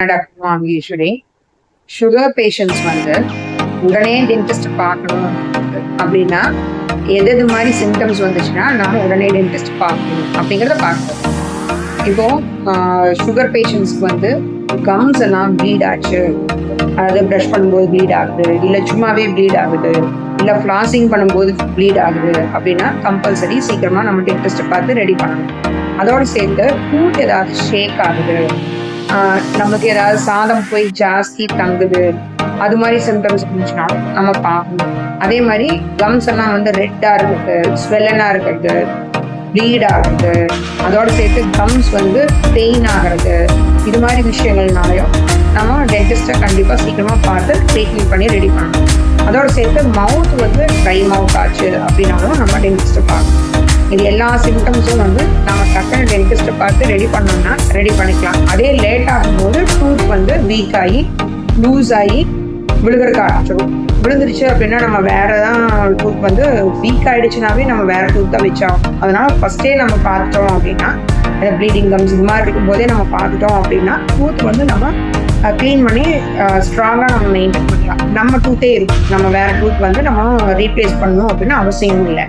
Doctor வாங்கீஸ்வரி. Sugar patients வந்து உடனே dentist பார்க்கணும் அப்படின்னா எது மாதிரி சிம்டம்ஸ் வந்துச்சுன்னா நம்ம உடனே டென்டிஸ்ட் பார்க்கணும் அப்படிங்கிறத பார்க்கணும். இப்போ சுகர் பேஷண்ட்ஸ்க்கு வந்து கம்ஸ் எல்லாம் ப்ளீட் ஆச்சு, அதாவது ப்ரஷ் பண்ணும்போது ப்ளீட் ஆகுது, இல்லை சும்மாவே ப்ளீட் ஆகுது, இல்லை ஃப்ளாசிங் பண்ணும்போது ப்ளீட் ஆகுது அப்படின்னா கம்பல்சரி சீக்கிரமாக நம்ம டென்டிஸ்ட்டை பார்த்து ரெடி பண்ணணும். அதோடு சேர்ந்து ஃபுட் ஏதாவது ஷேக் ஆகுது, நமக்கு ஏதாவது சாதம் போய் ஜாஸ்தி தங்குது, அது மாதிரி சிம்டம்ஸ் இருந்துச்சுன்னா நம்ம பார்க்கணும். அதே மாதிரி கம்ஸ் எல்லாம் வந்து ரெட்டாக இருக்குது, ஸ்வெல்லனாக இருக்கிறது, ப்ளீட் ஆகுது, அதோடு சேர்த்து கம்ஸ் வந்து பெயின் ஆகிறது, இது மாதிரி விஷயங்கள்னாலையும் நம்ம டென்டிஸ்ட்டை கண்டிப்பாக சீக்கிரமாக பார்த்து ட்ரீட்மெண்ட் பண்ணி ரெடி பண்ணணும். அதோடு சேர்த்து மவுத் வந்து ட்ரை மவுத் ஆச்சு அப்படின்னாலும் நம்ம டென்டிஸ்ட்டை பார்க்கணும். இது எல்லா சிம்டம்ஸும் வந்து நம்ம டக்குன்னு டென்டிஸ்ட்டை பார்த்து ரெடி பண்ணோம்னா ரெடி பண்ணிக்கலாம். அதே லேட் ஆகும்போது டூத் வந்து வீக் ஆகி லூஸ் ஆகி விழுகிறதுக்கு ஆரம்பிச்சிடும். விழுந்துருச்சு அப்படின்னா நம்ம வேற தான் டூத் வந்து வீக் ஆகிடுச்சுனாவே நம்ம வேற டூத் தான் வச்சாகும். அதனால ஃபர்ஸ்டே நம்ம பார்த்துட்டோம் அப்படின்னா ப்ளீடிங் கம்ஸ் இது மாதிரி இருக்கும்போதே நம்ம பார்த்துட்டோம் அப்படின்னா டூத் வந்து நம்ம க்ளீன் பண்ணி ஸ்ட்ராங்காக நம்ம மெயின்டைன் பண்ணலாம். நம்ம டூத்தே இருக்கும், நம்ம வேற டூத் வந்து நம்ம ரீப்ளேஸ் பண்ணணும் அப்படின்னு அவசியம் இல்லை.